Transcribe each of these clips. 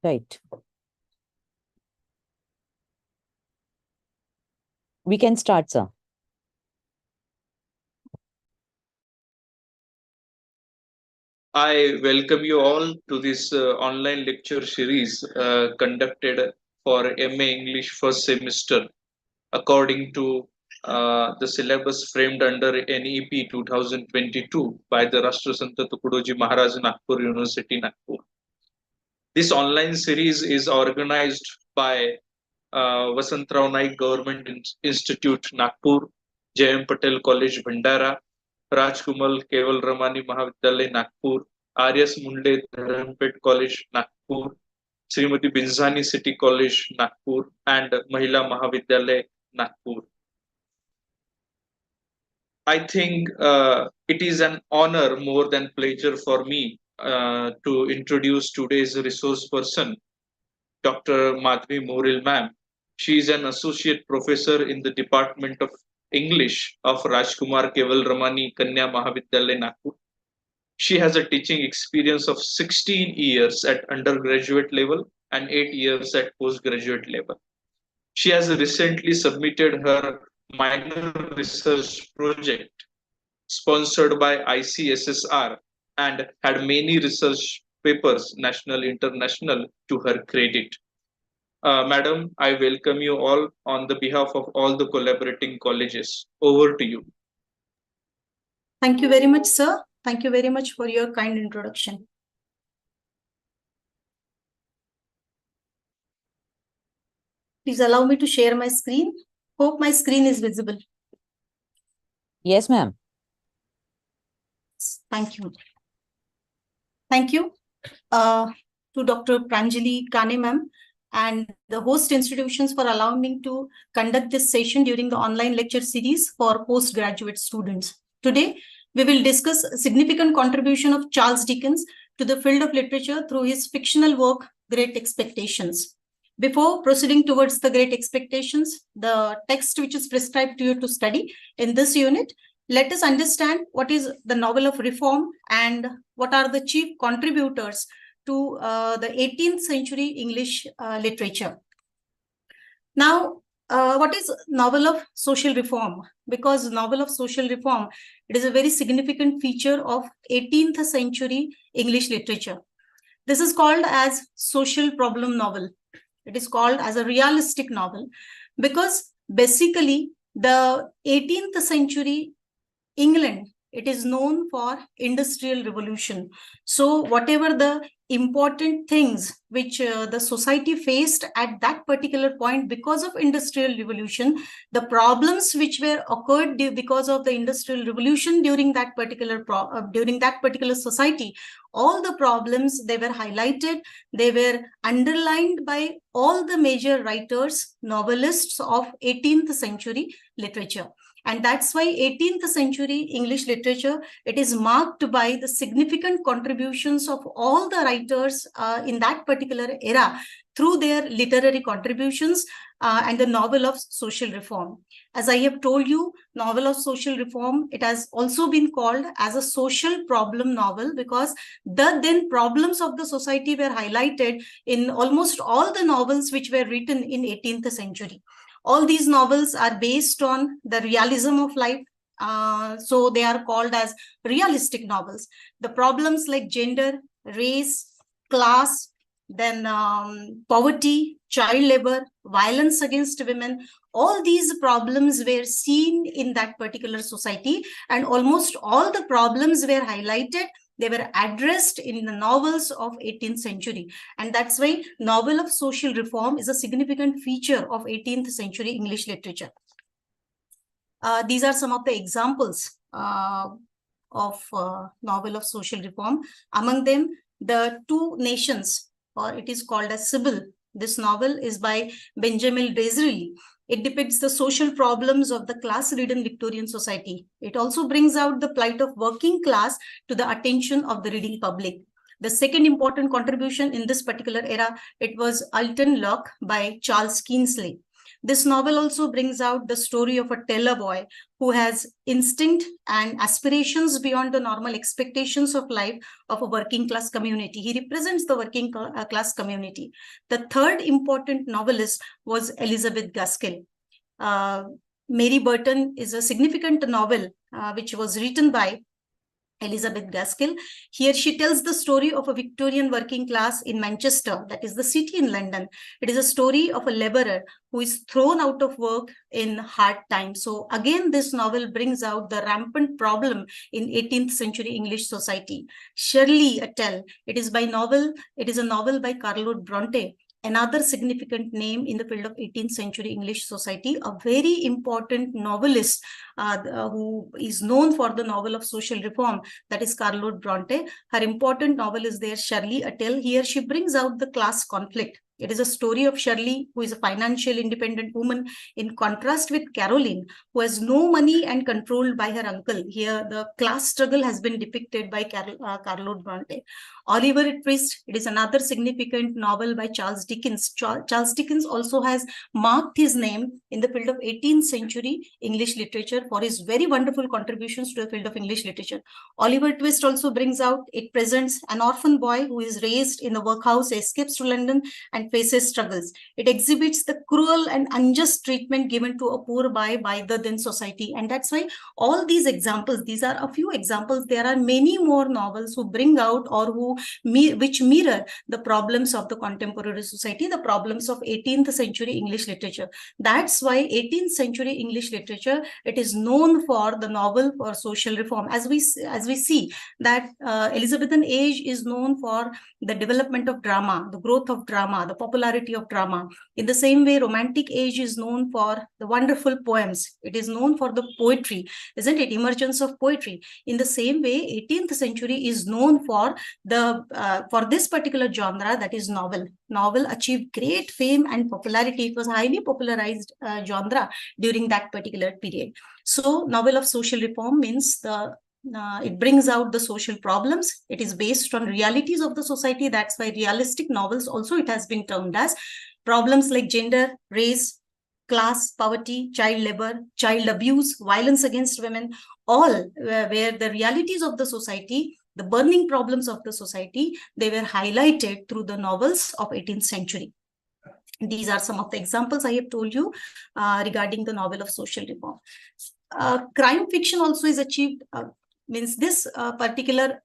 Right. We can start, sir. I welcome you all to this online lecture series conducted for MA English first semester according to the syllabus framed under NEP 2022 by the Rashtrasanta Tukadoji Maharaj Nagpur University, Nagpur. This online series is organized by Vasantrao Naik Government Institute, Nagpur, J.M. Patel College, Bhandara, Rajkumal Keval Ramani Mahavidyalaya, Nagpur, R.S. Munde Dharampet College, Nagpur, Srimati Binzani City College, Nagpur, and Mahila Mahavidyalaya, Nagpur. I think it is an honor more than pleasure for me to introduce today's resource person, Dr. Madhavi Moharil ma'am. She is an associate professor in the Department of English of Rajkumar Keval Ramani Kanya Mahavidyalaya, Nagpur. She has a teaching experience of 16 years at undergraduate level and 8 years at postgraduate level. She has recently submitted her minor research project sponsored by ICSSR and had many research papers, national, international, to her credit. Madam, I welcome you all on the behalf of all the collaborating colleges. Over to you. Thank you very much, sir. Thank you very much for your kind introduction. Please allow me to share my screen. Hope my screen is visible. Yes, ma'am. Thank you. Thank you to Dr. Pranjali Kane ma'am and the host institutions for allowing me to conduct this session during the online lecture series for postgraduate students. Today, we will discuss a significant contribution of Charles Dickens to the field of literature through his fictional work, Great Expectations. Before proceeding towards the Great Expectations, the text which is prescribed to you to study in this unit, let us understand what is the novel of reform and what are the chief contributors to the 18th century English literature. Now, what is novel of social reform? Because novel of social reform, it is a very significant feature of 18th century English literature. This is called as social problem novel. It is called as a realistic novel because basically the 18th century England, it is known for industrial revolution. So whatever the important things which the society faced at that particular point because of industrial revolution, the problems which were occurred because of the industrial revolution during that particular society, all the problems, they were highlighted, they were underlined by all the major writers, novelists of 18th century literature. And that's why 18th century English literature, it is marked by the significant contributions of all the writers in that particular era through their literary contributions and the novel of social reform. As I have told you, novel of social reform, it has also been called as a social problem novel because the then problems of the society were highlighted in almost all the novels which were written in 18th century. All these novels are based on the realism of life. So they are called as realistic novels. The problems like gender, race, class, then poverty, child labor, violence against women, all these problems were seen in that particular society, and almost all the problems were highlighted. They were addressed in the novels of 18th century. And that's why novel of social reform is a significant feature of 18th century English literature. These are some of the examples of novel of social reform. Among them, The Two Nations, or it is called as Sybil. This novel is by Benjamin Disraeli. It depicts the social problems of the class-ridden Victorian society. It also brings out the plight of working class to the attention of the reading public. The second important contribution in this particular era, it was Alton Locke by Charles Kingsley. This novel also brings out the story of a tailor boy who has instinct and aspirations beyond the normal expectations of life of a working class community. He represents the working class community. The third important novelist was Elizabeth Gaskell. Mary Burton is a significant novel which was written by Elizabeth Gaskell. Here she tells the story of a Victorian working class in Manchester, that is the city in London. It is a story of a laborer who is thrown out of work in hard times. So again, this novel brings out the rampant problem in 18th century English society. Shirley Attell, it is a novel by Charlotte Bronte, another significant name in the field of 18th century English society, a very important novelist who is known for the novel of social reform, that is Charlotte Bronte. Her important novel is there, Shirley Attell. Here she brings out the class conflict. It is a story of Shirley, who is a financial independent woman, in contrast with Caroline, who has no money and controlled by her uncle. Here, the class struggle has been depicted by Charlotte Bronte. Oliver Twist, it is another significant novel by Charles Dickens. Charles Dickens also has marked his name in the field of 18th century English literature for his very wonderful contributions to the field of English literature. Oliver Twist also brings out, it presents an orphan boy who is raised in the workhouse, escapes to London and faces struggles. It exhibits the cruel and unjust treatment given to a poor boy by the then society. And that's why all these examples, these are a few examples. There are many more novels who bring out or which mirror the problems of the contemporary society, the problems of 18th century English literature. That's why 18th century English literature, it is known for the novel for social reform. As we see that Elizabethan age is known for the development of drama, the growth of drama, the popularity of drama. In the same way, romantic age is known for the wonderful poems. It is known for the poetry, isn't it? Emergence of poetry. In the same way, 18th century is known for this particular genre, that is novel. Novel achieved great fame and popularity. It was highly popularized genre during that particular period. So novel of social reform means it brings out the social problems. It is based on realities of the society. That's why realistic novels also it has been termed as. Problems like gender, race, class, poverty, child labor, child abuse, violence against women, all where the realities of the society, the burning problems of the society, they were highlighted through the novels of 18th century. These are some of the examples I have told you regarding the novel of social reform. Crime fiction also is achieved, means this particular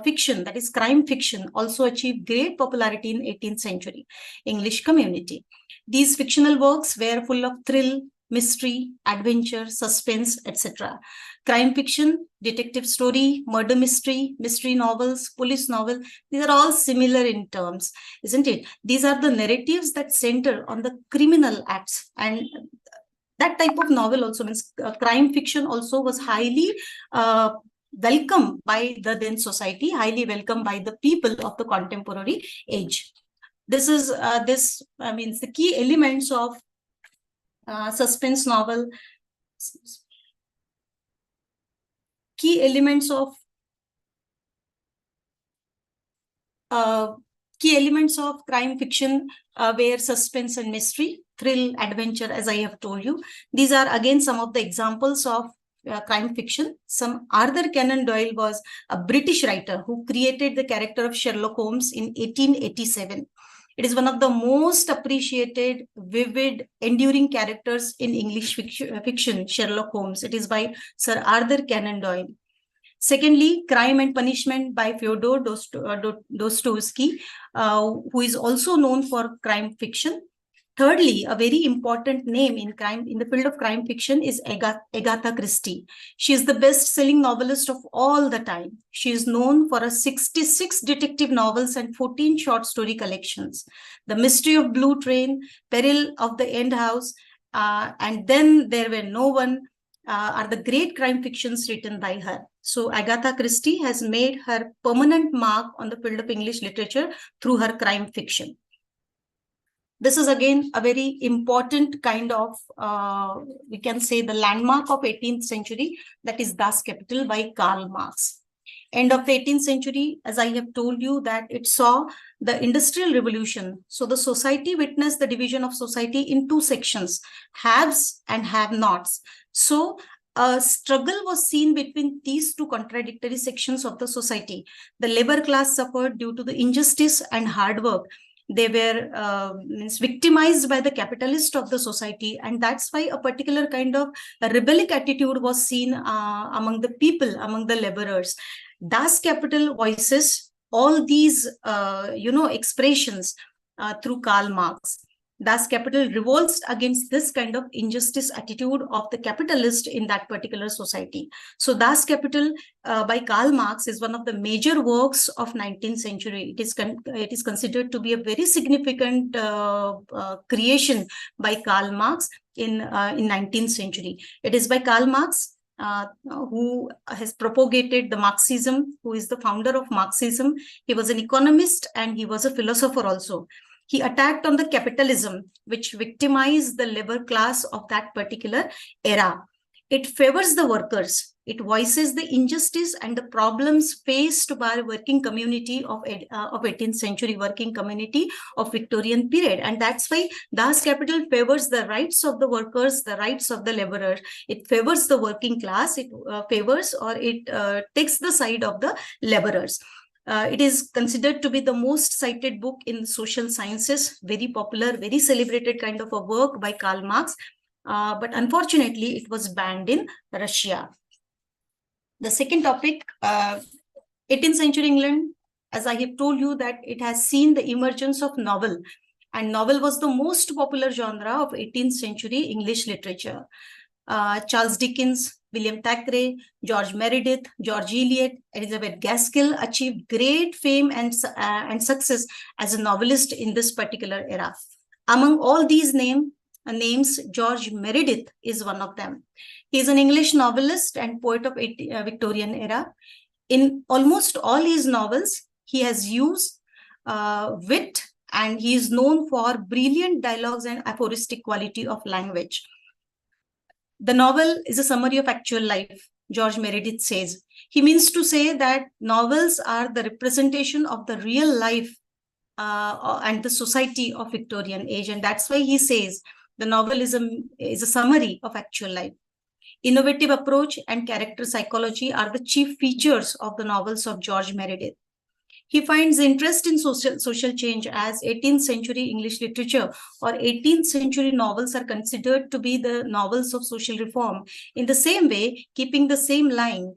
fiction, that is crime fiction, also achieved great popularity in 18th century English community. These fictional works were full of thrill, mystery, adventure, suspense, etc. Crime fiction, detective story, murder mystery, mystery novels, police novel, these are all similar in terms, isn't it? These are the narratives that center on the criminal acts, and that type of novel also means crime fiction also was highly welcomed by the then society, highly welcomed by the people of the contemporary age. This is means the key elements of suspense novel. Key elements of crime fiction were suspense and mystery, thrill, adventure, as I have told you. These are again some of the examples of crime fiction. Arthur Conan Doyle was a British writer who created the character of Sherlock Holmes in 1887. It is one of the most appreciated, vivid, enduring characters in English fiction, Sherlock Holmes. It is by Sir Arthur Conan Doyle. Secondly, Crime and Punishment by Fyodor Dostoevsky, who is also known for crime fiction. Thirdly, a very important name in the field of crime fiction is Agatha Christie. She is the best-selling novelist of all the time. She is known for 66 detective novels and 14 short story collections. The Mystery of Blue Train, Peril of the End House, and Then There Were No One are the great crime fictions written by her. So Agatha Christie has made her permanent mark on the field of English literature through her crime fiction. This is again a very important kind of, we can say, the landmark of 18th century, that is Das Kapital by Karl Marx. End of the 18th century, as I have told you, that it saw the industrial revolution. So the society witnessed the division of society in two sections, haves and have-nots. So a struggle was seen between these two contradictory sections of the society. The labor class suffered due to the injustice and hard work. They were victimized by the capitalist of the society, and that's why a particular kind of a rebellic attitude was seen among the people, among the laborers. Das Kapital voices all these expressions through Karl Marx. Das Kapital revolts against this kind of injustice attitude of the capitalist in that particular society. So Das Kapital by Karl Marx is one of the major works of 19th century. It is considered to be a very significant creation by Karl Marx in 19th century. It is by Karl Marx who has propagated the Marxism, who is the founder of Marxism. He was an economist and he was a philosopher also. He attacked on the capitalism, which victimized the labor class of that particular era. It favors the workers. It voices the injustice and the problems faced by working community of 18th century working community of Victorian period. And that's why Das Kapital favors the rights of the workers, the rights of the laborer. It favors the working class. It favors or it takes the side of the laborers. It is considered to be the most cited book in social sciences, very popular, very celebrated kind of a work by Karl Marx. But unfortunately, it was banned in Russia. The second topic, 18th century England, as I have told you, that it has seen the emergence of novel. And novel was the most popular genre of 18th century English literature. Charles Dickens, William Thackeray, George Meredith, George Eliot, Elizabeth Gaskell achieved great fame and success as a novelist in this particular era. Among all these names, George Meredith is one of them. He is an English novelist and poet of Victorian era. In almost all his novels, he has used wit, and he is known for brilliant dialogues and aphoristic quality of language. The novel is a summary of actual life, George Meredith says. He means to say that novels are the representation of the real life and the society of Victorian age. And that's why he says the novel is a summary of actual life. Innovative approach and character psychology are the chief features of the novels of George Meredith. He finds interest in social change, as 18th century English literature or 18th century novels are considered to be the novels of social reform. In the same way, keeping the same line,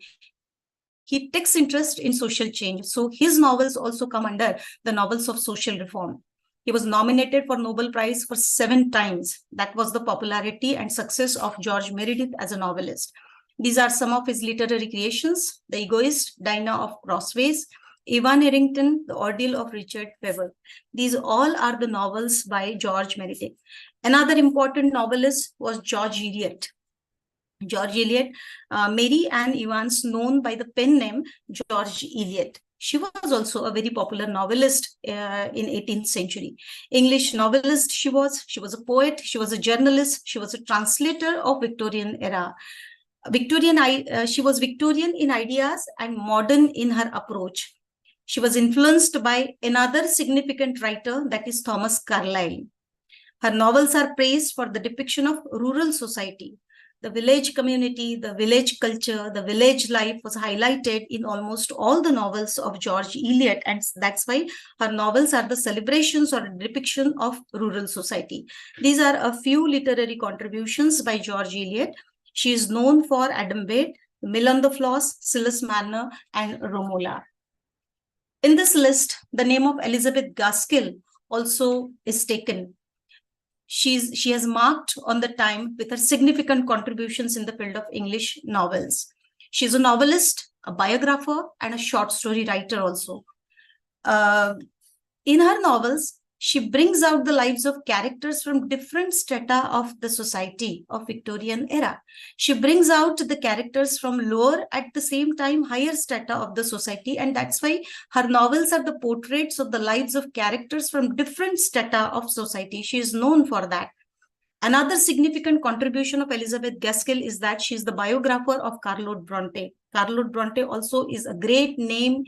he takes interest in social change. So his novels also come under the novels of social reform. He was nominated for Nobel Prize for 7 times. That was the popularity and success of George Meredith as a novelist. These are some of his literary creations: The Egoist, Dinah of Crossways, Evan Errington, The Ordeal of Richard Fever. These all are the novels by George Meredith. Another important novelist was George Eliot. George Eliot, Mary Ann Evans, known by the pen name George Eliot. She was also a very popular novelist in 18th century. English novelist she was a poet, she was a journalist, she was a translator of Victorian era. She was Victorian in ideas and modern in her approach. She was influenced by another significant writer, that is Thomas Carlyle. Her novels are praised for the depiction of rural society. The village community, the village culture, the village life was highlighted in almost all the novels of George Eliot, and that's why her novels are the celebrations or depiction of rural society. These are a few literary contributions by George Eliot. She is known for Adam Bede, Mill on the Floss, Silas Marner, and Romola. In this list, the name of Elizabeth Gaskell also is taken. She has marked on the time with her significant contributions in the field of English novels. She's a novelist, a biographer, and a short story writer also. In her novels, she brings out the lives of characters from different strata of the society of Victorian era. She brings out the characters from lower, at the same time, higher strata of the society. And that's why her novels are the portraits of the lives of characters from different strata of society. She is known for that. Another significant contribution of Elizabeth Gaskell is that she is the biographer of Charlotte Bronte. Charlotte Bronte also is a great name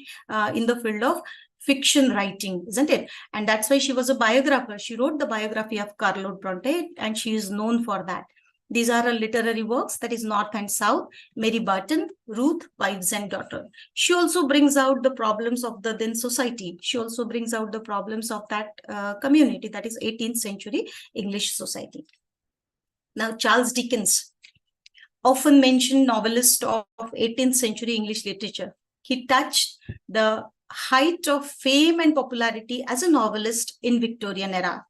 in the field of fiction writing, isn't it? And that's why she was a biographer. She wrote the biography of Charlotte Bronte, and she is known for that. These are her literary works, that is North and South, Mary Barton, Ruth, Wives and Daughter. She also brings out the problems of the then society. She also brings out the problems of that community, that is 18th century English society. Now, Charles Dickens, often mentioned novelist of 18th century English literature. He touched the height of fame and popularity as a novelist in Victorian era.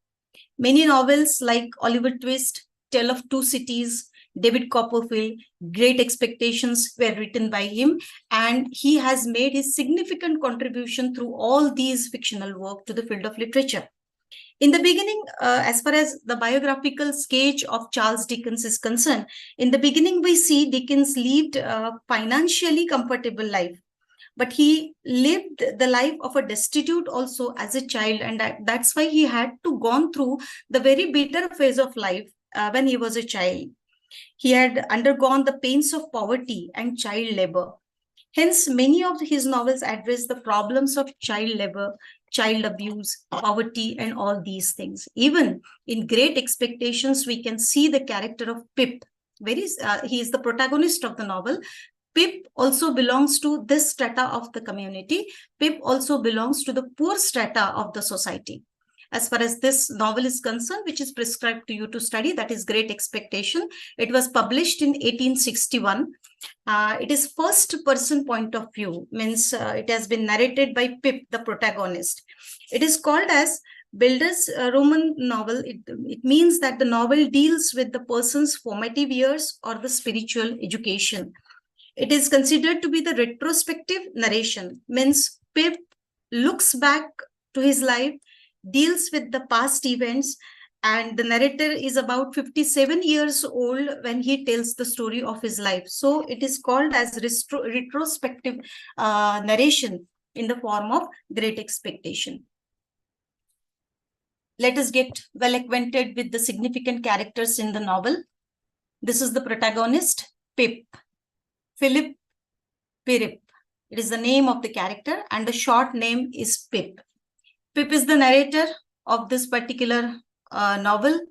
Many novels like Oliver Twist, Tale of Two Cities, David Copperfield, Great Expectations were written by him, and he has made his significant contribution through all these fictional work to the field of literature. In the beginning, as far as the biographical sketch of Charles Dickens is concerned, in the beginning we see Dickens lived a financially comfortable life, but he lived the life of a destitute also as a child, and that's why he had to gone through the very bitter phase of life when he was a child. He had undergone the pains of poverty and child labor. Hence, many of his novels address the problems of child labor, child abuse, poverty, and all these things. Even in Great Expectations, we can see the character of Pip. He is the protagonist of the novel. Pip also belongs to this strata of the community. Pip also belongs to the poor strata of the society. As far as this novel is concerned, which is prescribed to you to study, that is Great Expectation. It was published in 1861. It is first person point of view, means it has been narrated by Pip, the protagonist. It is called as Builder's Roman novel. It means that the novel deals with the person's formative years or the spiritual education. It is considered to be the retrospective narration, means Pip looks back to his life, deals with the past events, and the narrator is about 57 years old when he tells the story of his life. So it is called as retrospective narration in the form of Great Expectation. Let us get well acquainted with the significant characters in the novel. This is the protagonist, Pip. Philip Pirip. It is the name of the character, and the short name is Pip. Pip is the narrator of this particular novel.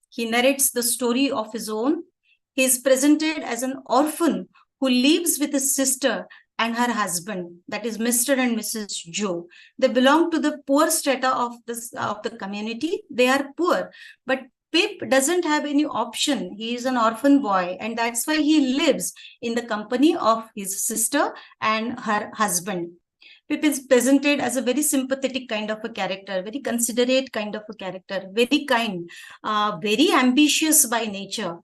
He narrates the story of his own. He is presented as an orphan who lives with his sister and her husband, that is Mr. and Mrs. Joe. They belong to the poor strata of the community. They are poor, but Pip doesn't have any option. He is an orphan boy, and that's why he lives in the company of his sister and her husband. Pip is presented as a very sympathetic kind of a character, very considerate kind of a character, very kind, very ambitious by nature.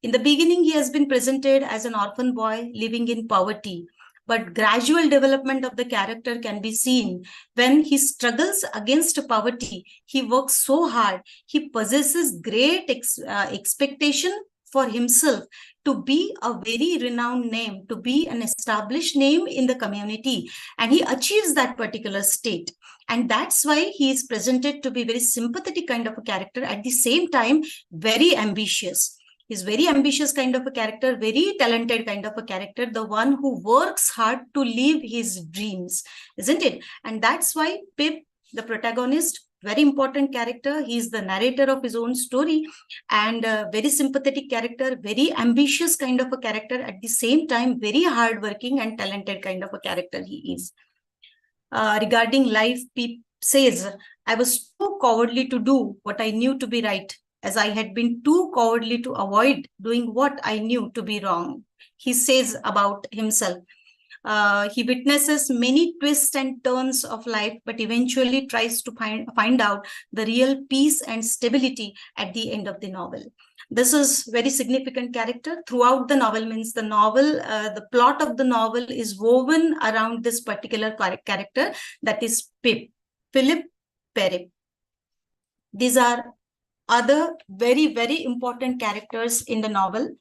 In the beginning, he has been presented as an orphan boy living in poverty, but gradual development of the character can be seen when he struggles against poverty. He works so hard. He possesses great expectation for himself to be a very renowned name, to be an established name in the community, and he achieves that particular state. And that's why he is presented to be very sympathetic kind of a character, at the same time very ambitious. He's very ambitious kind of a character, very talented kind of a character, the one who works hard to live his dreams, isn't it? And that's why Pip, the protagonist, very important character. He's the narrator of his own story, and a very sympathetic character, very ambitious kind of a character, at the same time very hardworking and talented kind of a character he is. Regarding life, Pip says, I was too cowardly to do what I knew to be right, as I had been too cowardly to avoid doing what I knew to be wrong. He says about himself. He witnesses many twists and turns of life, but eventually tries to find out the real peace and stability at the end of the novel. This is very significant character throughout the novel. Means the novel, the plot of the novel is woven around this particular character, that is Pip, Philip Pirip. These are other very, very important characters in the novel.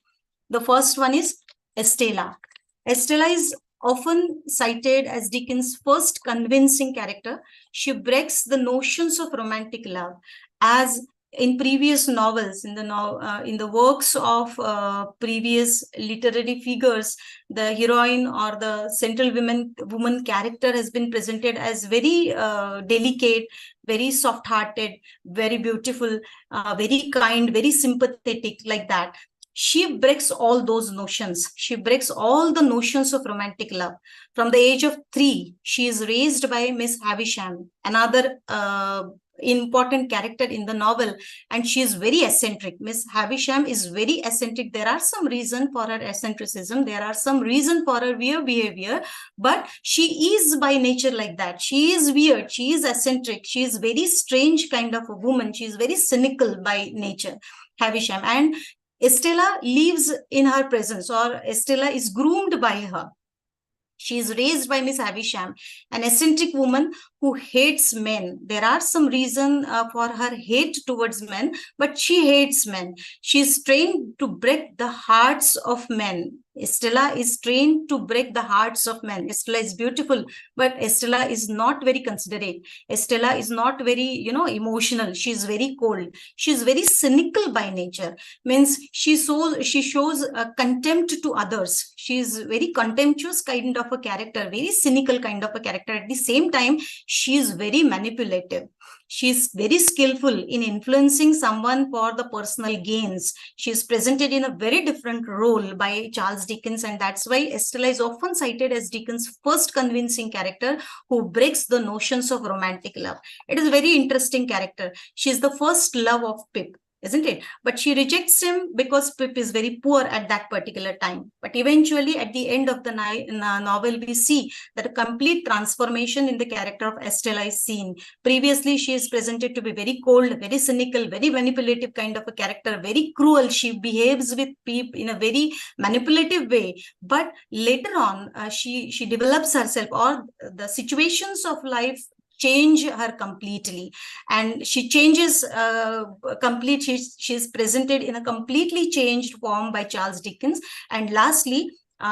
The first one is Estella. Estella is often cited as Dickens' first convincing character. She breaks the notions of romantic love, as in previous novels, in the works of previous literary figures, the heroine or the central woman character has been presented as very delicate, very soft-hearted, very beautiful, very kind, very sympathetic, like that. She breaks all those notions. She breaks all the notions of romantic love. From the age of 3, she is raised by Miss Havisham, another important character in the novel, and she is very eccentric. Miss Havisham is very eccentric. There are some reason for her eccentricism. There are some reason for her weird behavior, but she is by nature like that. She is weird. She is eccentric. She is very strange kind of a woman. She is very cynical by nature, Havisham. And Estella lives in her presence, or Estella is groomed by her. She is raised by Miss Havisham, an eccentric woman who hates men. There are some reason for her hate towards men, but she hates men. She is trained to break the hearts of men. Estella is trained to break the hearts of men. Estella is beautiful, but Estella is not very considerate. Estella is not very, emotional. She is very cold. She is very cynical by nature. Means she shows contempt to others. She is very contemptuous kind of a character, very cynical kind of a character. At the same time, she is very manipulative. She is very skillful in influencing someone for the personal gains. She is presented in a very different role by Charles Dickens, and that's why Estella is often cited as Dickens' first convincing character who breaks the notions of romantic love. It is a very interesting character. She is the first love of Pip, isn't it? But she rejects him because Pip is very poor at that particular time. But eventually, at the end of the novel, we see that a complete transformation in the character of Estella is seen. Previously, she is presented to be very cold, very cynical, very manipulative kind of a character, very cruel. She behaves with Pip in a very manipulative way. But later on, she develops herself, or the situations of life change her completely, and she changes she's presented in a completely changed form by Charles Dickens. And lastly,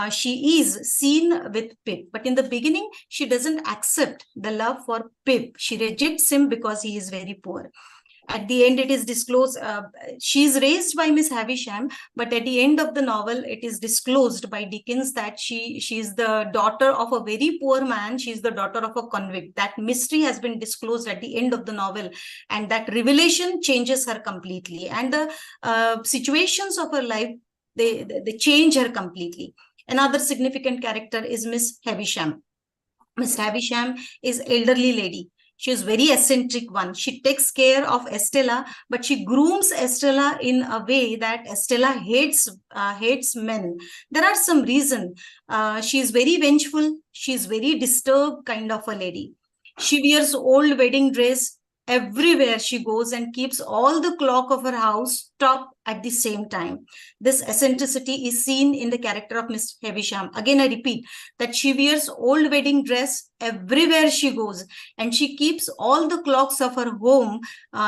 she is seen with Pip, but in the beginning she doesn't accept the love for Pip. She rejects him because he is very poor. At the end, it is disclosed, she is raised by Miss Havisham, but at the end of the novel, it is disclosed by Dickens that she is the daughter of a very poor man. She is the daughter of a convict. That mystery has been disclosed at the end of the novel, and that revelation changes her completely. And the situations of her life, they change her completely. Another significant character is Miss Havisham. Miss Havisham is elderly lady. She is very eccentric one. She takes care of Estella, but she grooms Estella in a way that Estella hates men. There are some reasons. She is very vengeful. She is very disturbed kind of a lady. She wears old wedding dress everywhere she goes and keeps all the clock of her house stop at the same time. This eccentricity is seen in the character of Miss Havisham. Again, I repeat that she wears old wedding dress everywhere she goes, and she keeps all the clocks of her home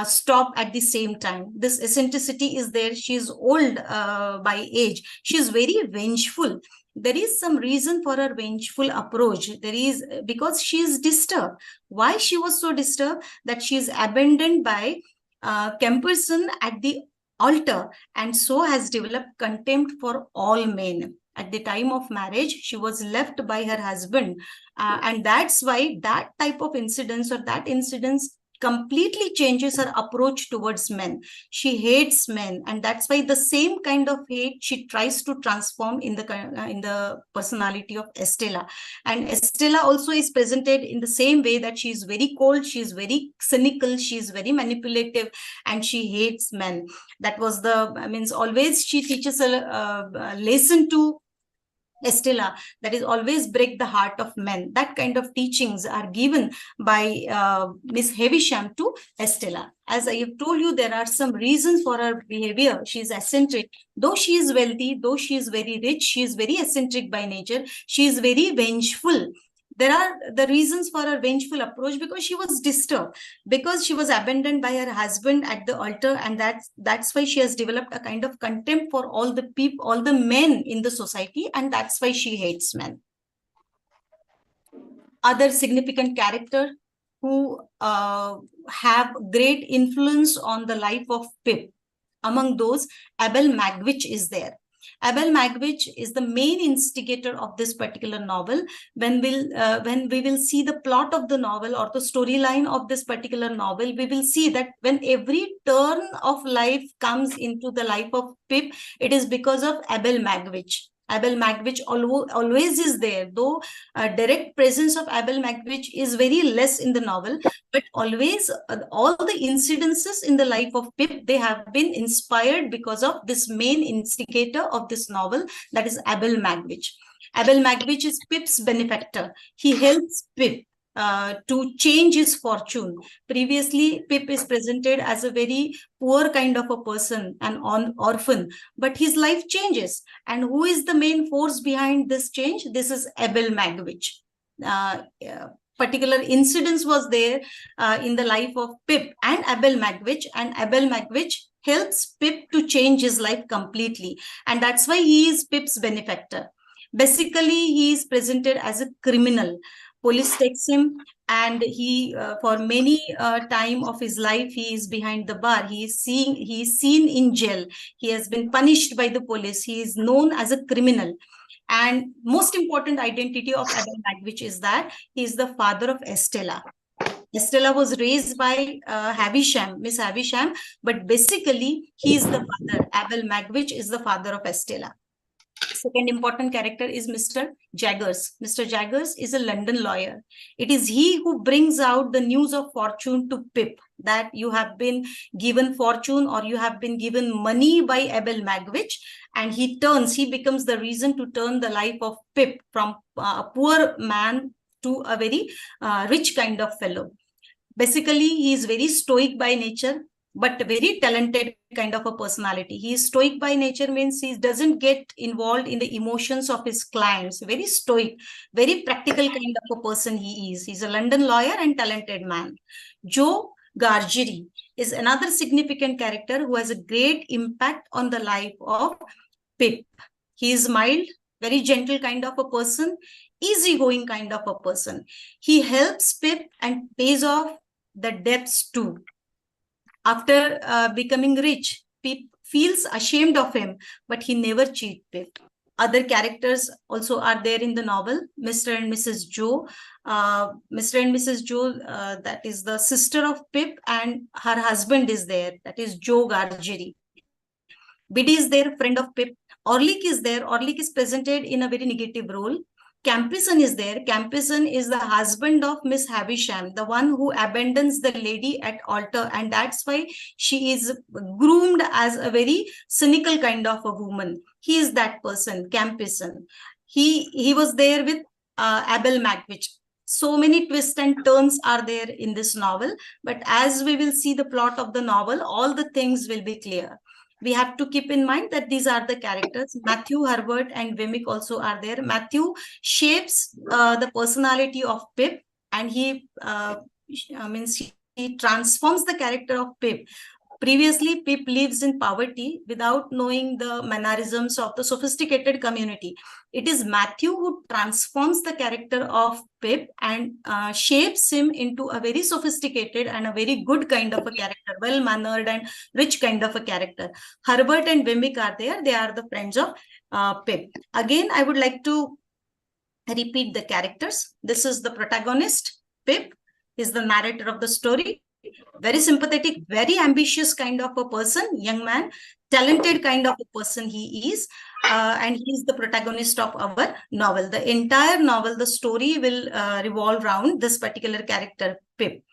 stop at the same time. This eccentricity is there. She is old by age. She is very vengeful. There is some reason for her vengeful approach. There is, because she is disturbed. Why she was so disturbed? That she is abandoned by Kemperson at the altar, and so has developed contempt for all men. At the time of marriage, she was left by her husband, and that's why that type of incidents, or that incidents, completely changes her approach towards men. She hates men, and that's why the same kind of hate she tries to transform in the personality of Estella. And Estella also is presented in the same way, that she is very cold, she is very cynical, she is very manipulative, and she hates men. That was always she teaches a lesson to Estella, that is always break the heart of men. That kind of teachings are given by Miss Havisham to Estella. As I have told you, there are some reasons for her behavior. She is eccentric. Though she is wealthy, though she is very rich, she is very eccentric by nature. She is very vengeful. There are the reasons for her vengeful approach, because she was disturbed, because she was abandoned by her husband at the altar, and that's why she has developed a kind of contempt for all the people, all the men in the society, and that's why she hates men. Other significant character, Miss Havisham. Miss Havisham is who have great influence on the life of Pip. Among those, Abel Magwitch is there. Abel Magwitch is the main instigator of this particular novel. When we will see the plot of the novel or the storyline of this particular novel, we will see that when every turn of life comes into the life of Pip, it is because of Abel Magwitch. Abel Magwitch always is there, though direct presence of Abel Magwitch is very less in the novel, but always all the incidences in the life of Pip, they have been inspired because of this main instigator of this novel, that is Abel Magwitch. Abel Magwitch is Pip's benefactor. He helps Pip to change his fortune. Previously, Pip is presented as a very poor kind of a person, an orphan, but his life changes. And who is the main force behind this change? This is Abel Magwitch. Particular incidents was there in the life of Pip and Abel Magwitch, and Abel Magwitch helps Pip to change his life completely. And that's why he is Pip's benefactor. Basically, he is presented as a criminal. Police takes him, and he for many time of his life he is behind the bar. He is seen in jail. He has been punished by the police. He is known as a criminal. And most important identity of Abel Magwitch is that he is the father of Estella. Estella was raised by Havisham, Miss Havisham, but basically he is the father. Abel Magwitch is the father of Estella. Second important character is Mr. Jaggers. Mr. Jaggers is a London lawyer. It is he who brings out the news of fortune to Pip, that you have been given fortune or you have been given money by Abel Magwitch, and he becomes the reason to turn the life of Pip from a poor man to a very rich kind of fellow. Basically, he is very stoic by nature, but very talented kind of a personality. He is stoic by nature means he doesn't get involved in the emotions of his clients. Very stoic, very practical kind of a person he is. He's a London lawyer and talented man. Joe Gargery is another significant character who has a great impact on the life of Pip. He is mild, very gentle kind of a person, easygoing kind of a person. He helps Pip and pays off the debts too. After becoming rich, Pip feels ashamed of him, but he never cheats Pip. Other characters also are there in the novel. Mr. and Mrs. Joe. Mr. and Mrs. Joe, that is the sister of Pip, and her husband is there, that is Joe Gargery. Biddy is there, friend of Pip. Orlick is there. Orlick is presented in a very negative role. Campison is there. Campison is the husband of Miss Havisham, the one who abandons the lady at altar, and that's why she is groomed as a very cynical kind of a woman. He is that person, Campison. He was there with Abel Magwitch. So many twists and turns are there in this novel, but as we will see the plot of the novel, all the things will be clear. We have to keep in mind that these are the characters. Matthew, Herbert, and Wemmick also are there. Matthew shapes the personality of Pip, and he transforms the character of Pip. Previously, Pip lives in poverty without knowing the mannerisms of the sophisticated community. It is Matthew who transforms the character of Pip and shapes him into a very sophisticated and a very good kind of a character, well-mannered and rich kind of a character. Herbert and Wemmick are there. They are the friends of Pip. Again, I would like to repeat the characters. This is the protagonist. Pip is the narrator of the story. Very sympathetic, very ambitious kind of a person, young man, talented kind of a person he is, and he is the protagonist of our novel. The entire novel, the story will revolve around this particular character, Pip.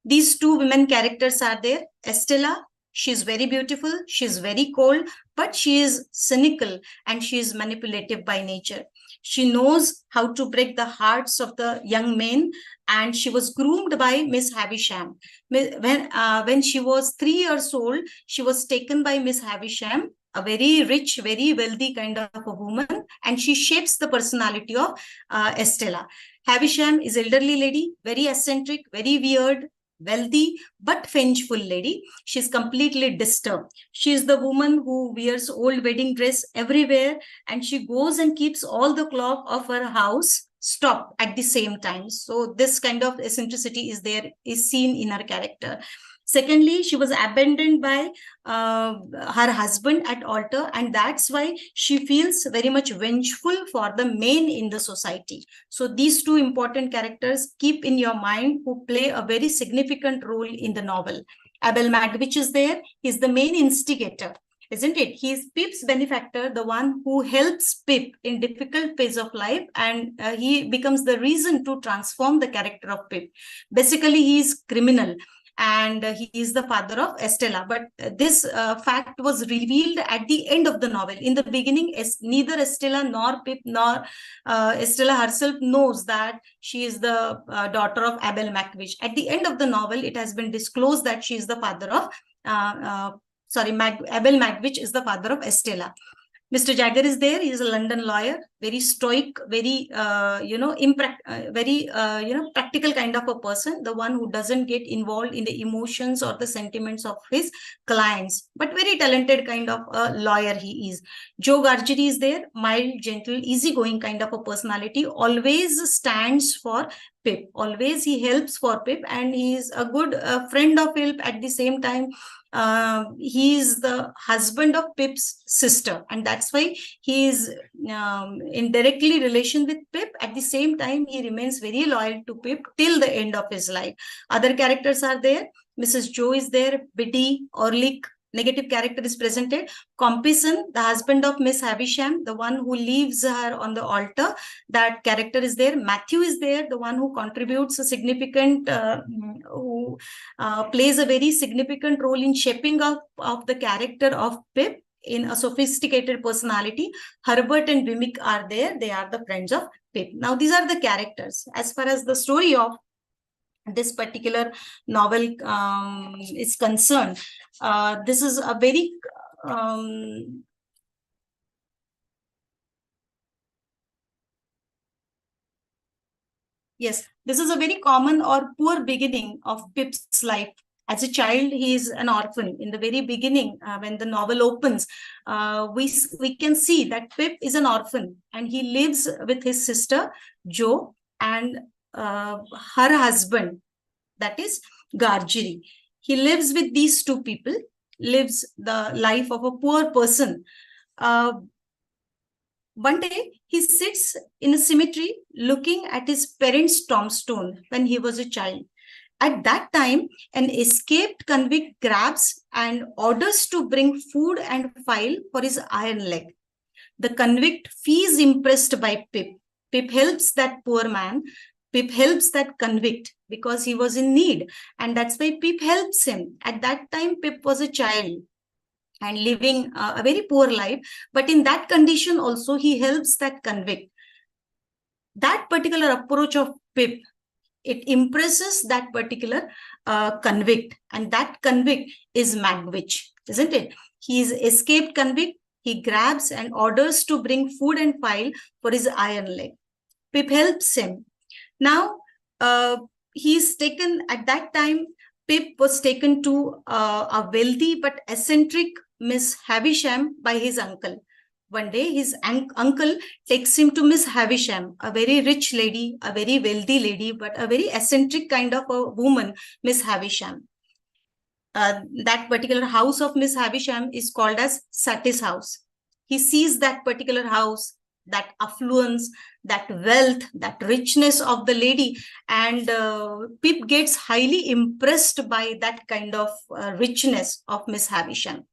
These two women characters are there. Estella, she is very beautiful, she is very cold, but she is cynical and she is manipulative by nature. She knows how to break the hearts of the young men, and she was groomed by Miss Havisham. When she was 3 years old, she was taken by Miss Havisham, a very rich, very wealthy kind of a woman, and she shapes the personality of Estella. Havisham is elderly lady, very eccentric, very weird, wealthy but vengeful lady. She's completely disturbed. She is the woman who wears old wedding dress everywhere, and she goes and keeps all the clock of her house stop at the same time. So this kind of eccentricity is seen in her character. Secondly, she was abandoned by her husband at altar, and that's why she feels very much vengeful for the men in the society. So these two important characters keep in your mind, who play a very significant role in the novel. Abel Magwitch is there. He's the main instigator, isn't it? He's Pip's benefactor, the one who helps Pip in difficult phase of life, and he becomes the reason to transform the character of Pip. Basically, he is criminal, and he is the father of Estella. But this fact was revealed at the end of the novel. In the beginning, neither Estella nor Pip nor Estella herself knows that she is the daughter of Abel Magwitch. At the end of the novel, it has been disclosed that she is the father of Abel Magwitch is the father of Estella. Mr. Jagger is there. He is a London lawyer, very stoic, very practical kind of a person, the one who doesn't get involved in the emotions or the sentiments of his clients, but very talented kind of a lawyer he is. Joe Gargery is there, mild, gentle, easygoing kind of a personality, always stands for Pip. Always he helps for Pip, and he is a good friend of Pip. At the same time, he is the husband of Pip's sister, and that's why he is in directly relation with Pip. At the same time, he remains very loyal to Pip till the end of his life. Other characters are there. Mrs. Joe is there. Biddy, Orlick, negative character is presented. Compeyson, the husband of Miss Havisham, the one who leaves her on the altar, that character is there. Matthew is there, the one who contributes a significant, who plays a very significant role in shaping up of the character of Pip in a sophisticated personality. Herbert and Wemmick are there. They are the friends of Pip. Now, these are the characters. As far as the story of this particular novel is concerned, this is a very yes, this is a very common or poor beginning of Pip's life. As a child, he is an orphan. In the very beginning, when the novel opens, we can see that Pip is an orphan, and he lives with his sister Jo and her husband, that is Gargery. He lives with these two people, lives the life of a poor person. One day, he sits in a cemetery looking at his parents' tombstone when he was a child. At that time, an escaped convict grabs and orders to bring food and file for his iron leg. The convict feels impressed by Pip. Pip helps that poor man. Pip helps that convict because he was in need, and that's why Pip helps him. At that time, Pip was a child and living a very poor life, but in that condition also, he helps that convict. That particular approach of Pip, it impresses that particular convict, and that convict is Magwitch, isn't it? He is escaped convict. He grabs and orders to bring food and file for his iron leg. Pip helps him. Now, he's taken, at that time, Pip was taken to a wealthy but eccentric Miss Havisham by his uncle. One day, his uncle takes him to Miss Havisham, a very rich lady, a very wealthy lady, but a very eccentric kind of a woman, Miss Havisham. That particular house of Miss Havisham is called as Satis house. He sees that particular house, that affluence, that wealth, that richness of the lady, and Pip gets highly impressed by that kind of richness of Miss Havisham.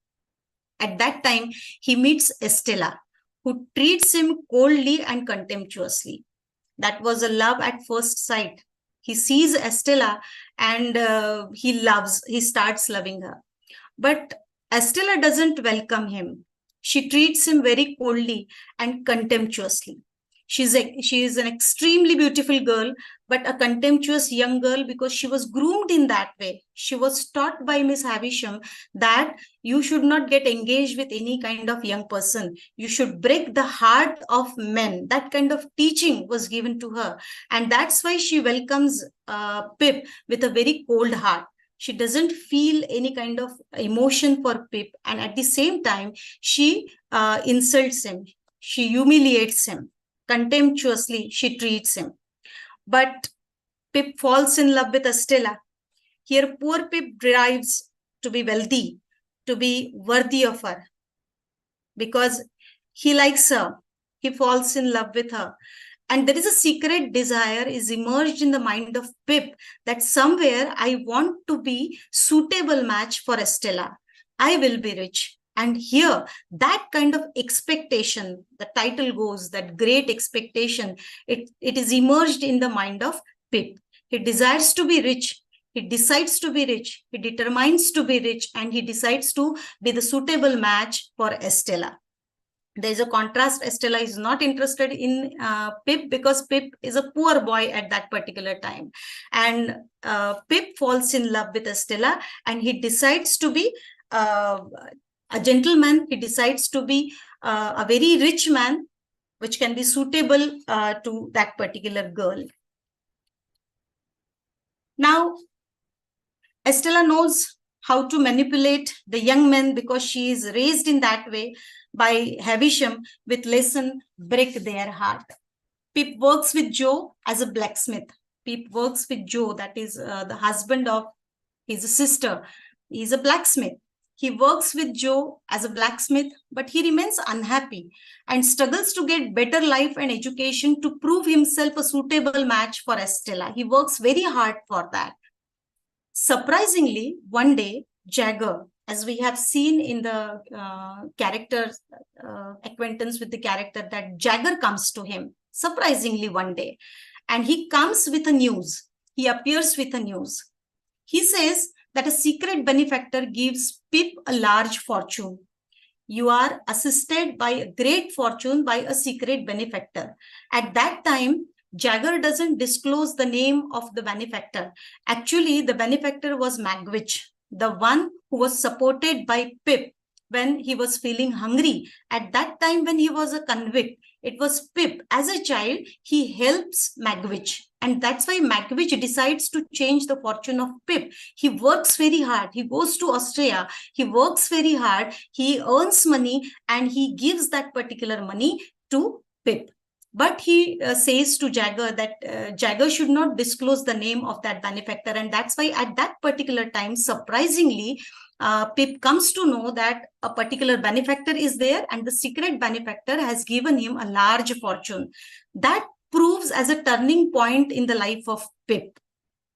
At that time, he meets Estella, who treats him coldly and contemptuously. That was a love at first sight. He sees Estella and he starts loving her. But Estella doesn't welcome him. She treats him very coldly and contemptuously. She is an extremely beautiful girl, but a contemptuous young girl because she was groomed in that way. She was taught by Miss Havisham that you should not get engaged with any kind of young person. You should break the heart of men. That kind of teaching was given to her. And that's why she welcomes Pip with a very cold heart. She doesn't feel any kind of emotion for Pip. And at the same time, she insults him. She humiliates him contemptuously she treats him. But Pip falls in love with Estella. Here, poor Pip derives to be wealthy, to be worthy of her, because he likes her. He falls in love with her. And there is a secret desire is emerged in the mind of Pip that somewhere I want to be suitable match for Estella. I will be rich. And here, that kind of expectation, the title goes, that great expectation, it is emerged in the mind of Pip. He desires to be rich. He decides to be rich. He determines to be rich, and he decides to be the suitable match for Estella. There is a contrast. Estella is not interested in Pip because Pip is a poor boy at that particular time. And Pip falls in love with Estella, and he decides to be a gentleman. He decides to be a very rich man, which can be suitable to that particular girl. Now, Estella knows how to manipulate the young men because she is raised in that way by Havisham with lesson break their heart. Pip works with Joe as a blacksmith. Pip works with Joe, that is the husband of his sister. He is a blacksmith. He works with Joe as a blacksmith, but he remains unhappy and struggles to get better life and education to prove himself a suitable match for Estella. He works very hard for that. Surprisingly, one day, Jagger, as we have seen in the character acquaintance with the character, that Jagger comes to him, surprisingly one day, and he comes with a news. He appears with a news. He says that a secret benefactor gives Pip a large fortune. You are assisted by a great fortune by a secret benefactor. At that time, Jagger doesn't disclose the name of the benefactor. Actually, the benefactor was Magwitch, the one who was supported by Pip when he was feeling hungry. At that time, when he was a convict, it was Pip. As a child, he helps Magwitch. And that's why Magwitch decides to change the fortune of Pip. He works very hard. He goes to Austria. He works very hard. He earns money and he gives that particular money to Pip. But he says to Jagger that Jagger should not disclose the name of that benefactor. And that's why at that particular time, surprisingly, Pip comes to know that a particular benefactor is there and the secret benefactor has given him a large fortune. That proves as a turning point in the life of Pip.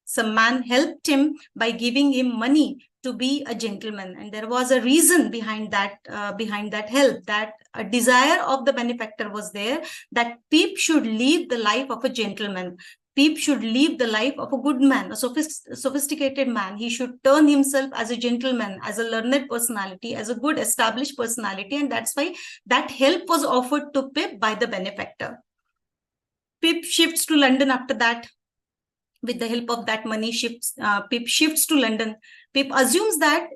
Some man helped him by giving him money to be a gentleman, and there was a reason behind that help. That a desire of the benefactor was there that Pip should live the life of a gentleman. Pip should live the life of a good man, a sophisticated man. He should turn himself as a gentleman, as a learned personality, as a good established personality, and that's why that help was offered to Pip by the benefactor. Pip shifts to London after that. With the help of that money, Pip shifts to London. Pip assumes that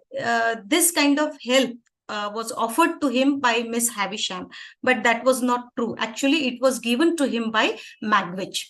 this kind of help was offered to him by Miss Havisham, but that was not true. Actually, it was given to him by Magwitch.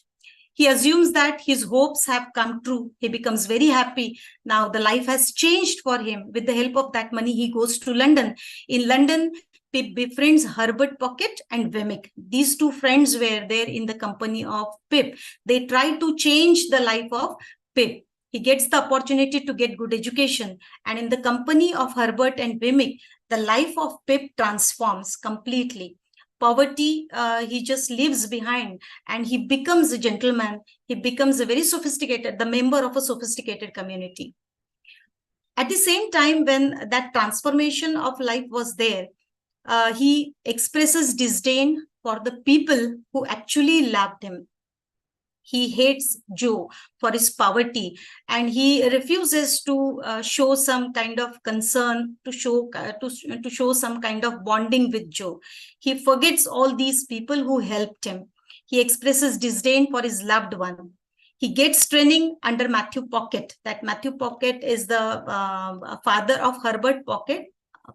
He assumes that his hopes have come true. He becomes very happy. Now the life has changed for him. With the help of that money, he goes to London. In London, Pip befriends Herbert Pocket and Wemmick. These two friends were there in the company of Pip. They try to change the life of Pip. He gets the opportunity to get good education. And in the company of Herbert and Wemmick, the life of Pip transforms completely. Poverty, he just leaves behind and he becomes a gentleman. He becomes a very sophisticated, the member of a sophisticated community. At the same time, when that transformation of life was there, he expresses disdain for the people who actually loved him. He hates Joe for his poverty, and he refuses to show some kind of concern, to show some kind of bonding with Joe. He forgets all these people who helped him. He expresses disdain for his loved one. He gets training under Matthew Pocket. That Matthew Pocket is the father of Herbert Pocket,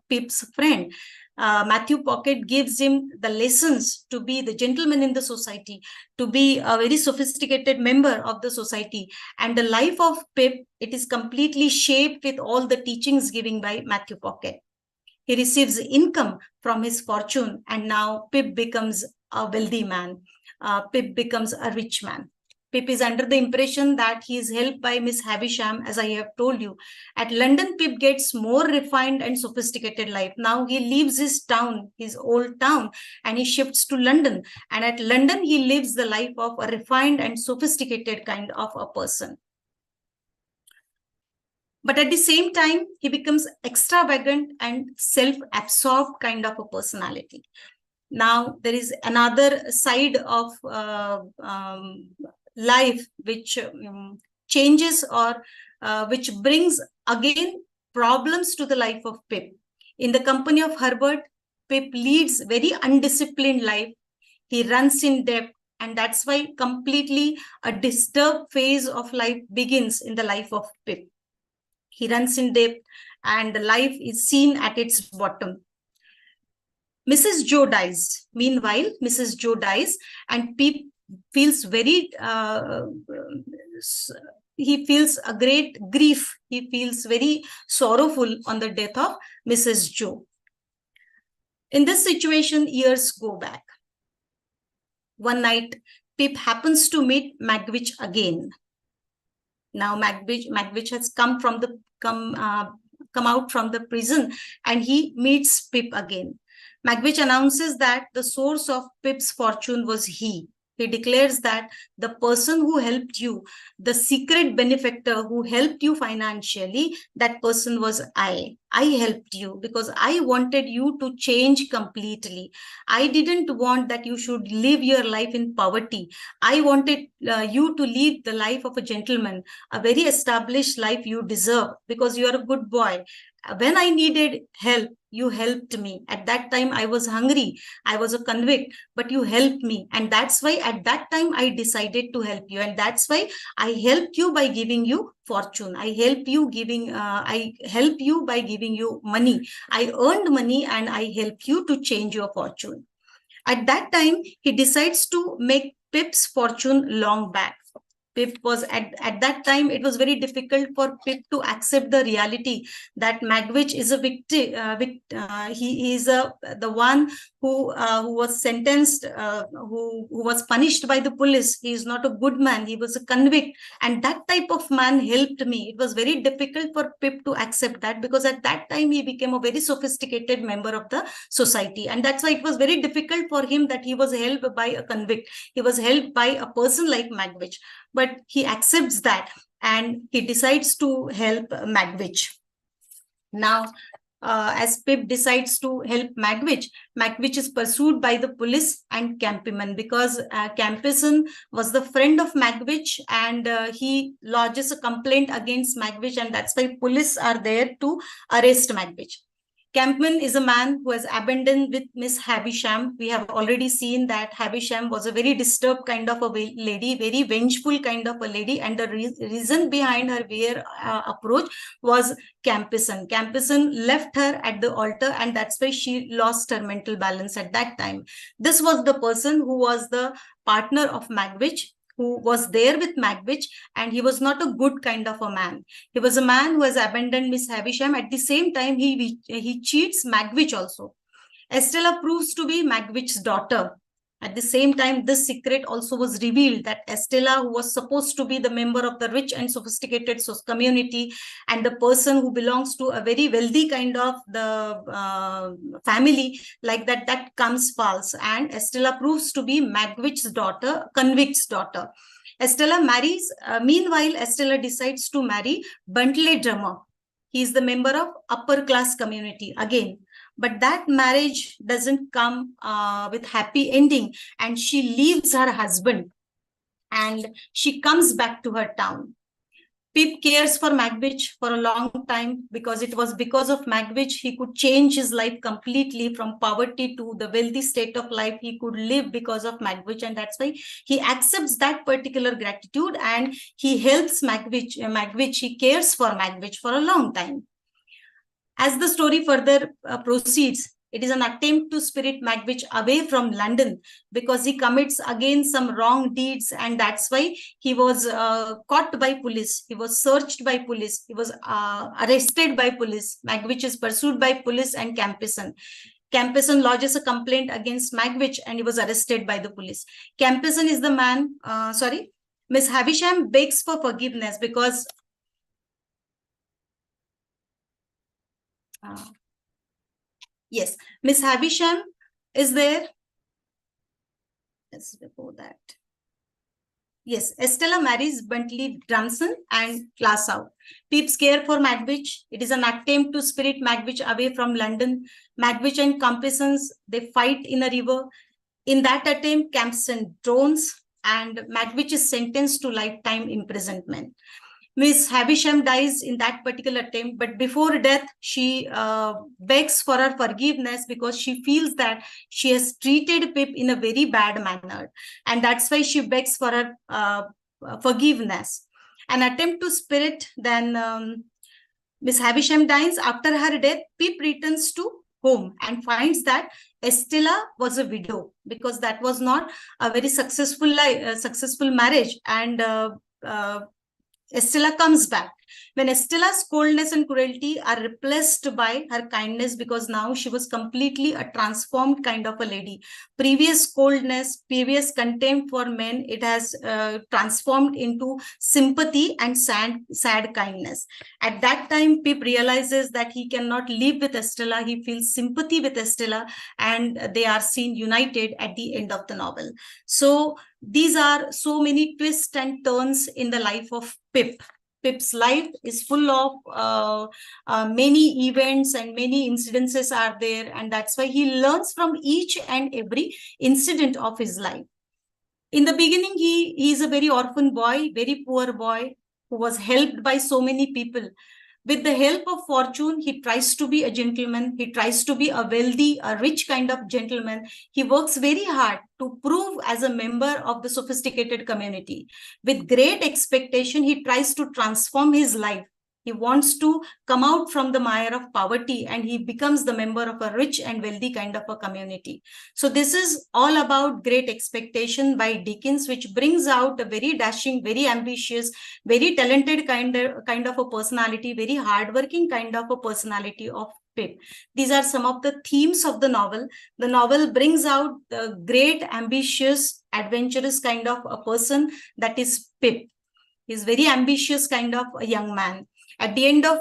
Pip's friend. Matthew Pocket gives him the lessons to be the gentleman in the society, to be a very sophisticated member of the society. And the life of Pip, it is completely shaped with all the teachings given by Matthew Pocket. He receives income from his fortune, and now Pip becomes a wealthy man. Pip becomes a rich man. Pip is under the impression that he is helped by Miss Havisham, as I have told you. At London, Pip gets more refined and sophisticated life. Now he leaves his town, his old town, and he shifts to London. And at London, he lives the life of a refined and sophisticated kind of a person. But at the same time, he becomes extravagant and self-absorbed kind of a personality. Now, there is another side of life which changes or which brings again problems to the life of Pip. In the company of Herbert, Pip leads very undisciplined life. He runs in debt, and that's why completely a disturbed phase of life begins in the life of Pip. He runs in debt, and life is seen at its bottom. Mrs. Joe dies. Meanwhile, Mrs. Joe dies, and Pip feels very, he feels a great grief. He feels very sorrowful on the death of Mrs. Joe. In this situation, years go back. One night, Pip happens to meet Magwitch again. Now Magwitch has come out from the prison, and he meets Pip again. Magwitch announces that the source of Pip's fortune was he. He declares that the person who helped you, the secret benefactor who helped you financially, that person was I. I helped you because I wanted you to change completely. I didn't want that you should live your life in poverty. I wanted you to live the life of a gentleman, a very established life you deserve because you are a good boy. When I needed help, you helped me. At that time, I was hungry. I was a convict, but you helped me. And that's why at that time, I decided to help you. And that's why I helped you by giving you fortune. I help you by giving you money. I earned money and I helped you to change your fortune. At that time, he decides to make Pip's fortune long back. Pip was at that time, it was very difficult for Pip to accept the reality that Magwitch is a victim. He is the one who was sentenced, who was punished by the police. He is not a good man. He was a convict, and that type of man helped me. It was very difficult for Pip to accept that because at that time he became a very sophisticated member of the society, and that's why it was very difficult for him that he was helped by a convict. He was helped by a person like Magwitch. But he accepts that and he decides to help Magwitch. Now, as Pip decides to help Magwitch, Magwitch is pursued by the police and Campman because Campison was the friend of Magwitch, and he lodges a complaint against Magwitch, and that's why police are there to arrest Magwitch. Campman is a man who has abandoned with Miss Havisham. We have already seen that Havisham was a very disturbed kind of a lady, very vengeful kind of a lady, and the reason behind her weird approach was Campison. Campison left her at the altar, and that's why she lost her mental balance at that time. This was the person who was the partner of Magwitch, who was there with Magwitch, and he was not a good kind of a man. He was a man who has abandoned Miss Havisham. At the same time, he cheats Magwitch also. Estella proves to be Magwitch's daughter. At the same time, this secret also was revealed that Estella, who was supposed to be the member of the rich and sophisticated community and the person who belongs to a very wealthy kind of the family, like that comes false. And Estella proves to be Magwitch's daughter, convict's daughter. Estella marries. Meanwhile, Estella decides to marry Bentley Drummer. He is the member of upper class community again. But that marriage doesn't come with happy ending, and she leaves her husband and she comes back to her town. Pip cares for Magwitch for a long time because it was because of Magwitch he could change his life completely from poverty to the wealthy state of life he could live because of Magwitch, and that's why he accepts that particular gratitude and he helps Magwitch. He cares for Magwitch for a long time. As the story further proceeds, it is an attempt to spirit Magwitch away from London because he commits again some wrong deeds, and that's why he was caught by police. He was searched by police. He was arrested by police. Magwitch is pursued by police and Campison. Campison lodges a complaint against Magwitch and he was arrested by the police. Campison is the man, Miss Havisham begs for forgiveness because yes, Miss Havisham is there. Let's before that. Yes, Estella marries Bentley Drumson and class out. Pip's care for Magwitch. It is an attempt to spirit Magwitch away from London. Magwitch and Campesons, they fight in a river. In that attempt, Campson drones and Magwitch is sentenced to lifetime imprisonment. Miss Havisham dies in that particular attempt, but before death, she begs for her forgiveness because she feels that she has treated Pip in a very bad manner. And that's why she begs for her forgiveness. An attempt to spirit, then Miss Havisham dies. After her death, Pip returns to home and finds that Estella was a widow because that was not a very successful marriage. And Estella comes back. When Estella's coldness and cruelty are replaced by her kindness, because now she was completely a transformed kind of a lady. Previous coldness, previous contempt for men, it has transformed into sympathy and sad kindness. At that time, Pip realizes that he cannot live with Estella. He feels sympathy with Estella, and they are seen united at the end of the novel. So these are so many twists and turns in the life of Pip. Pip's life is full of many events and many incidences are there. And that's why he learns from each and every incident of his life. In the beginning, he is a very orphan boy, very poor boy who was helped by so many people. With the help of fortune, he tries to be a gentleman. He tries to be a wealthy, a rich kind of gentleman. He works very hard to prove as a member of the sophisticated community. With great expectation, he tries to transform his life. He wants to come out from the mire of poverty and he becomes the member of a rich and wealthy kind of a community. So this is all about Great Expectation by Dickens, which brings out a very dashing, very ambitious, very talented kind of a personality, very hardworking kind of a personality of Pip. These are some of the themes of the novel. The novel brings out the great, ambitious, adventurous kind of a person that is Pip. He's very ambitious kind of a young man. At the end of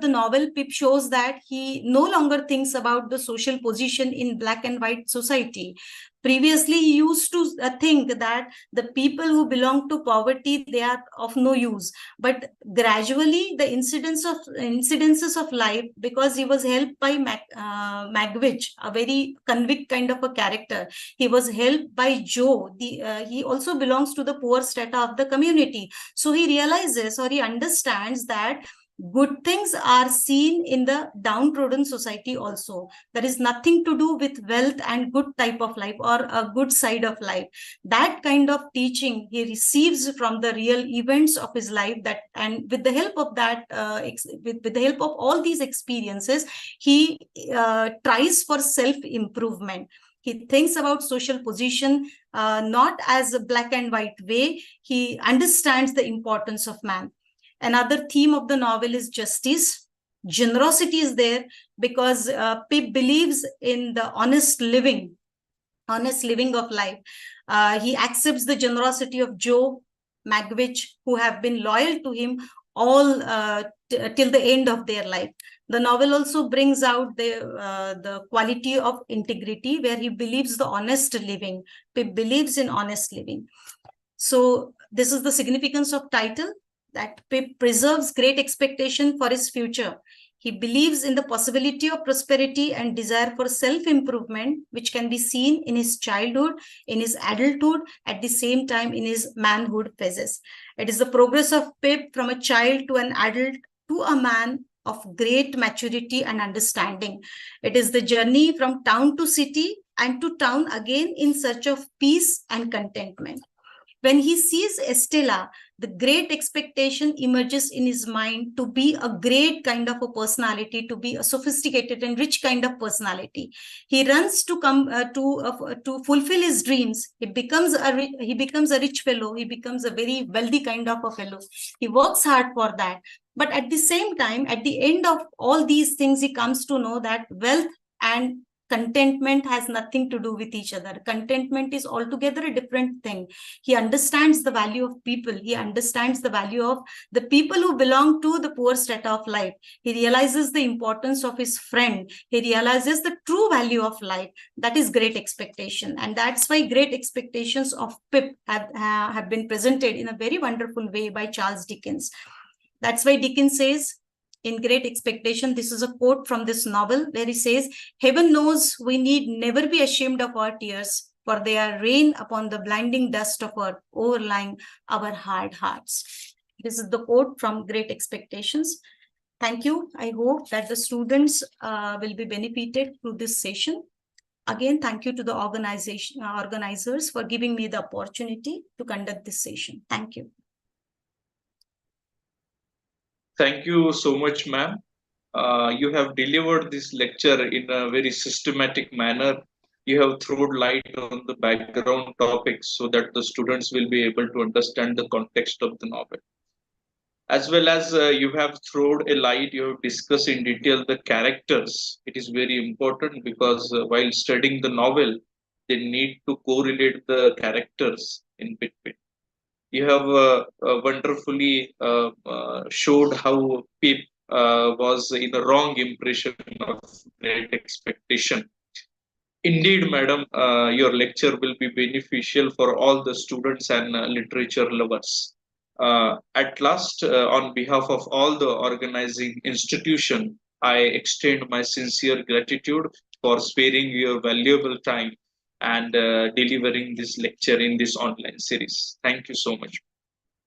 the novel, Pip shows that he no longer thinks about the social position in black and white society. Previously, he used to think that the people who belong to poverty, they are of no use. But gradually, the incidences of life, because he was helped by Magwitch, a very convict kind of a character. He was helped by Joe. He also belongs to the poor strata of the community. So he realizes or he understands that good things are seen in the downtrodden society also. There is nothing to do with wealth and good type of life or a good side of life. That kind of teaching he receives from the real events of his life, and with the help of that, with the help of all these experiences, he tries for self-improvement. He thinks about social position not as a black and white way. He understands the importance of man. Another theme of the novel is justice. Generosity is there because Pip believes in the honest living of life. He accepts the generosity of Joe, Magwitch, who have been loyal to him all till the end of their life. The novel also brings out the quality of integrity, where he believes the honest living. Pip believes in honest living. So this is the significance of title, that Pip preserves great expectation for his future. He believes in the possibility of prosperity and desire for self-improvement, which can be seen in his childhood, in his adulthood, at the same time in his manhood phases. It is the progress of Pip from a child to an adult to a man of great maturity and understanding. It is the journey from town to city and to town again in search of peace and contentment. When he sees Estella, the great expectation emerges in his mind to be a great kind of a personality, to be a sophisticated and rich kind of personality. He runs to fulfill his dreams. He becomes a rich fellow. He becomes a very wealthy kind of a fellow. He works hard for that. But at the same time, at the end of all these things, he comes to know that wealth and contentment has nothing to do with each other. Contentment is altogether a different thing. He understands the value of people. He understands the value of the people who belong to the poor strata of life. He realizes the importance of his friend. He realizes the true value of life. That is great expectation. And that's why great expectations of Pip have been presented in a very wonderful way by Charles Dickens. That's why Dickens says, in Great Expectation, this is a quote from this novel where he says, "Heaven knows we need never be ashamed of our tears, for they are rain upon the blinding dust of earth, overlying our hard hearts." This is the quote from Great Expectations. Thank you. I hope that the students will be benefited through this session. Again, thank you to the organizers for giving me the opportunity to conduct this session. Thank you. Thank you so much, ma'am. You have delivered this lecture in a very systematic manner. You have thrown light on the background topics so that the students will be able to understand the context of the novel. As well as you have thrown a light, you have discussed in detail the characters. It is very important because while studying the novel, they need to correlate the characters in between. You have wonderfully showed how Pip was in a wrong impression of Great Expectation. Indeed, madam, your lecture will be beneficial for all the students and literature lovers. At last, on behalf of all the organizing institution, I extend my sincere gratitude for sparing your valuable time and delivering this lecture in this online series. Thank you so much.